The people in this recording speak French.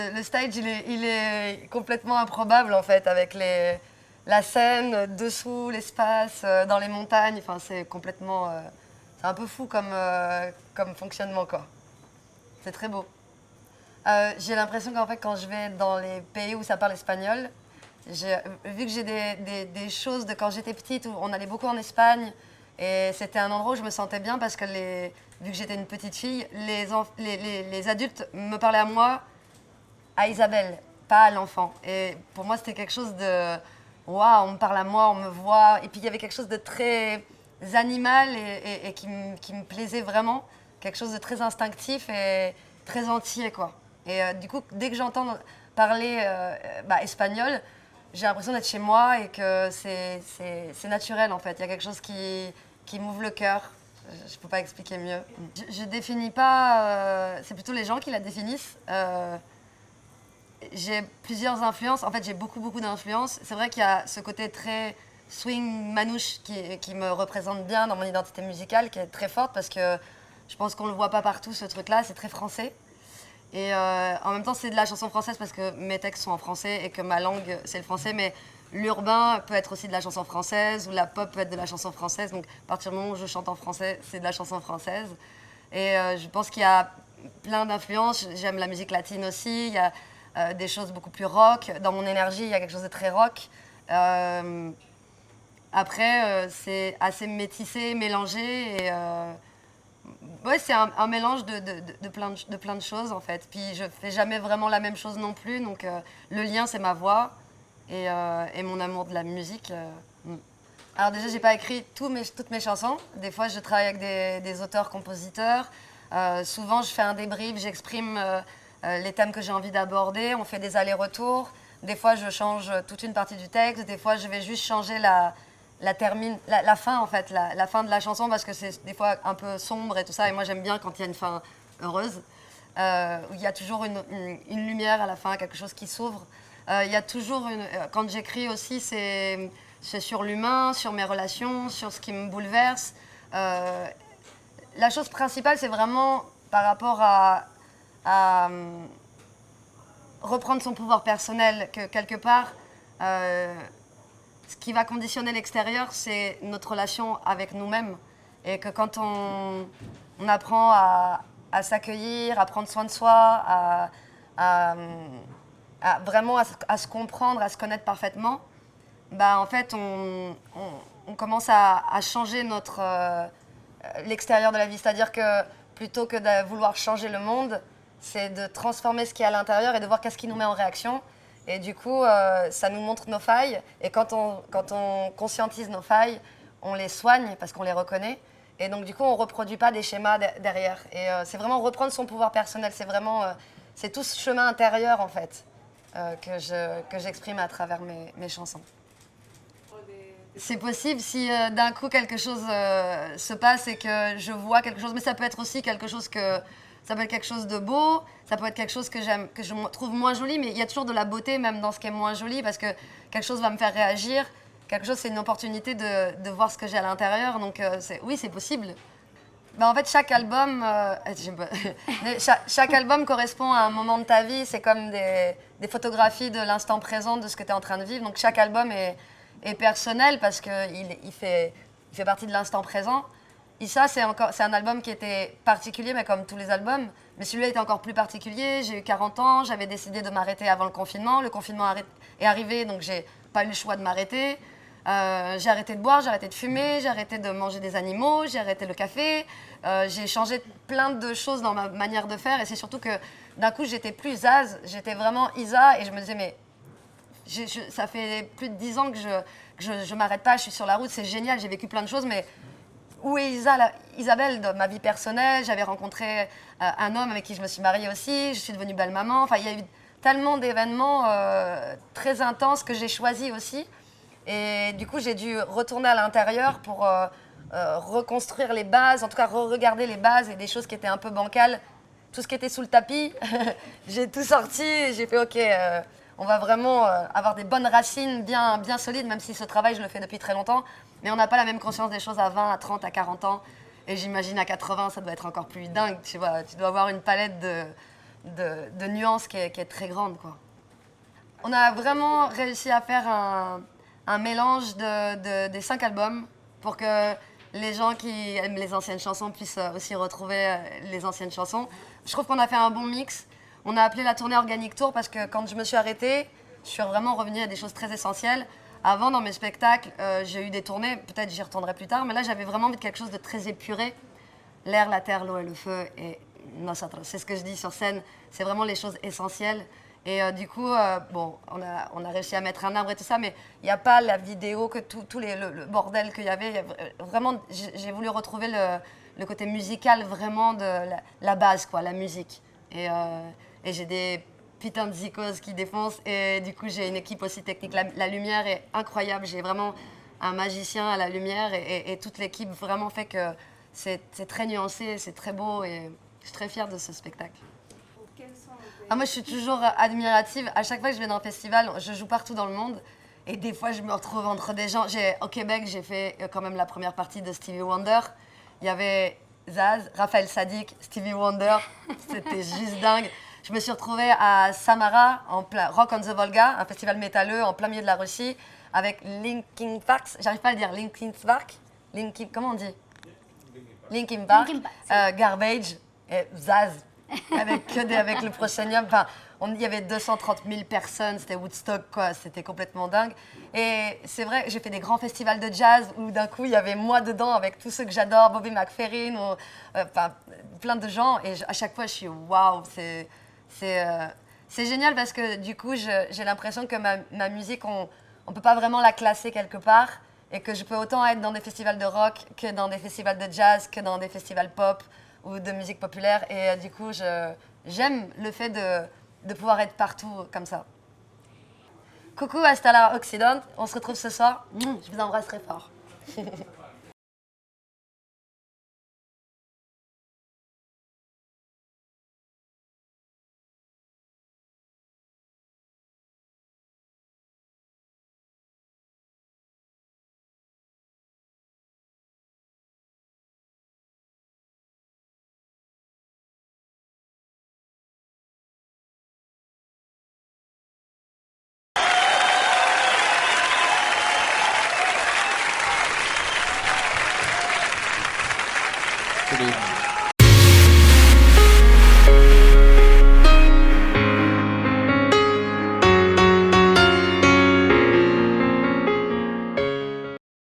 Le stage, il est complètement improbable en fait, avec la scène dessous, l'espace, dans les montagnes. Enfin, c'est complètement, c'est un peu fou comme fonctionnement quoi. C'est très beau. J'ai l'impression qu'en fait, quand je vais dans les pays où ça parle espagnol, vu que j'ai des choses de quand j'étais petite, où on allait beaucoup en Espagne, et c'était un endroit où je me sentais bien parce que vu que j'étais une petite fille, les adultes me parlaient à moi, à Isabelle, pas à l'enfant. Et pour moi, c'était quelque chose de waouh, on me parle à moi, on me voit. Et puis il y avait quelque chose de très animal et qui me plaisait vraiment, quelque chose de très instinctif et très entier quoi. Et du coup, dès que j'entends parler espagnol, j'ai l'impression d'être chez moi et que c'est naturel en fait. Il y a quelque chose qui m'ouvre le cœur. Je ne peux pas expliquer mieux. Je définis pas, c'est plutôt les gens qui la définissent. J'ai plusieurs influences. En fait, j'ai beaucoup d'influences. C'est vrai qu'il y a ce côté très swing manouche qui me représente bien dans mon identité musicale, qui est très forte parce que je pense qu'on ne le voit pas partout, ce truc-là. C'est très français. Et en même temps, c'est de la chanson française parce que mes textes sont en français et que ma langue, c'est le français. Mais l'urbain peut être aussi de la chanson française ou la pop peut être de la chanson française. Donc, à partir du moment où je chante en français, c'est de la chanson française. Et je pense qu'il y a plein d'influences. J'aime la musique latine aussi. Il y a des choses beaucoup plus rock. Dans mon énergie, il y a quelque chose de très rock. Après, c'est assez métissé, mélangé. Et ouais, c'est un mélange de plein de choses en fait. Puis je fais jamais vraiment la même chose non plus. Donc le lien, c'est ma voix et mon amour de la musique. Alors déjà, j'ai pas écrit toutes mes chansons. Des fois, je travaille avec des auteurs-compositeurs. Souvent, je fais un débrief, j'exprime les thèmes que j'ai envie d'aborder. On fait des allers-retours. Des fois, je change toute une partie du texte. Des fois, je vais juste changer la fin, en fait, la fin de la chanson, parce que c'est des fois un peu sombre et tout ça. Et moi, j'aime bien quand il y a une fin heureuse, où il y a toujours une lumière à la fin, quelque chose qui s'ouvre. Il y a toujours quand j'écris aussi, c'est sur l'humain, sur mes relations, sur ce qui me bouleverse. La chose principale, c'est vraiment par rapport à reprendre son pouvoir personnel, que quelque part, ce qui va conditionner l'extérieur, c'est notre relation avec nous-mêmes. Et que quand on apprend à s'accueillir, à prendre soin de soi, à, vraiment à se comprendre, à se connaître parfaitement, bah, en fait, on commence à changer l'extérieur de la vie. C'est-à-dire que plutôt que de vouloir changer le monde, c'est de transformer ce qui est à l'intérieur et de voir qu'est-ce qui nous met en réaction. Et du coup, ça nous montre nos failles. Et quand on conscientise nos failles, on les soigne parce qu'on les reconnaît. Et donc, du coup, on ne reproduit pas des schémas derrière. Et c'est vraiment reprendre son pouvoir personnel. C'est vraiment, c'est tout ce chemin intérieur, en fait, que j'exprime à travers mes chansons. C'est possible si d'un coup quelque chose se passe et que je vois quelque chose, mais ça peut être aussi quelque chose ça peut être quelque chose de beau, ça peut être quelque chose que j'aime, que je trouve moins joli, mais il y a toujours de la beauté même dans ce qui est moins joli parce que quelque chose va me faire réagir, quelque chose c'est une opportunité de voir ce que j'ai à l'intérieur, donc oui c'est possible. Ben, en fait chaque album, chaque album correspond à un moment de ta vie, c'est comme des photographies de l'instant présent de ce que tu es en train de vivre, donc chaque album est personnel parce qu'il fait partie de l'instant présent. Et ça, c'est un album qui était particulier, mais comme tous les albums. Mais celui-là était encore plus particulier. J'ai eu 40 ans, j'avais décidé de m'arrêter avant le confinement. Le confinement est arrivé, donc j'ai pas eu le choix de m'arrêter. J'ai arrêté de boire, j'ai arrêté de fumer, j'ai arrêté de manger des animaux, j'ai arrêté le café. J'ai changé plein de choses dans ma manière de faire. Et c'est surtout que d'un coup, j'étais plus Zaz, j'étais vraiment Isa. Et je me disais, mais ça fait plus de 10 ans que je m'arrête pas, je suis sur la route, c'est génial, j'ai vécu plein de choses, mais où est Isabelle dans ma vie personnelle? J'avais rencontré un homme avec qui je me suis mariée aussi, je suis devenue belle maman, enfin il y a eu tellement d'événements très intenses que j'ai choisi aussi. Et du coup, j'ai dû retourner à l'intérieur pour reconstruire les bases, en tout cas re-regarder les bases et des choses qui étaient un peu bancales, tout ce qui était sous le tapis. J'ai tout sorti et j'ai fait OK, on va vraiment avoir des bonnes racines bien solides, même si ce travail, je le fais depuis très longtemps. Mais on n'a pas la même conscience des choses à 20, à 30, à 40 ans. Et j'imagine à 80, ça doit être encore plus dingue. Tu vois, tu dois avoir une palette de nuances qui est très grande, quoi. On a vraiment réussi à faire un mélange des 5 albums pour que les gens qui aiment les anciennes chansons puissent aussi retrouver les anciennes chansons. Je trouve qu'on a fait un bon mix. On a appelé la tournée Organic Tour parce que quand je me suis arrêtée, je suis vraiment revenue à des choses très essentielles. Avant, dans mes spectacles, j'ai eu des tournées, peut-être j'y retournerai plus tard, mais là j'avais vraiment envie de quelque chose de très épuré. L'air, la terre, l'eau et le feu, et nosotros. C'est ce que je dis sur scène, c'est vraiment les choses essentielles. Et du coup, bon, on a réussi à mettre un arbre et tout ça, mais il n'y a pas la vidéo, que tout le bordel qu'il y avait. Vraiment, j'ai voulu retrouver le côté musical vraiment de la base, quoi, la musique. Et j'ai des putains de zikos qui défoncent. Et du coup, j'ai une équipe aussi technique. La lumière est incroyable. J'ai vraiment un magicien à la lumière. Et toute l'équipe vraiment fait que c'est très nuancé, c'est très beau. Et je suis très fière de ce spectacle. Ah, moi, je suis toujours admirative. À chaque fois que je vais dans un festival, je joue partout dans le monde. Et des fois, je me retrouve entre des gens. Au Québec, j'ai fait quand même la première partie de Stevie Wonder. Il y avait Zaz, Raphaël Saadiq, Stevie Wonder. C'était juste dingue. Je me suis retrouvée à Samara, en plein Rock on the Volga, un festival métalleux en plein milieu de la Russie, avec Linkin Park. J'arrive pas à le dire, Linkin Park. Comment on dit Linkin Park. Garbage et Zaz. Avec le Proscenium. Enfin, il y avait 230 000 personnes, c'était Woodstock, quoi. C'était complètement dingue. Et c'est vrai, j'ai fait des grands festivals de jazz où d'un coup, il y avait moi dedans avec tous ceux que j'adore, Bobby McFerrin, enfin, plein de gens. Et à chaque fois, je suis waouh, c'est génial parce que du coup, j'ai l'impression que ma musique, on ne peut pas vraiment la classer quelque part et que je peux autant être dans des festivals de rock que dans des festivals de jazz, que dans des festivals pop ou de musique populaire. Et du coup, j'aime le fait de pouvoir être partout comme ça. Coucou, hasta la Occident. On se retrouve ce soir. Je vous embrasse très fort. Good evening.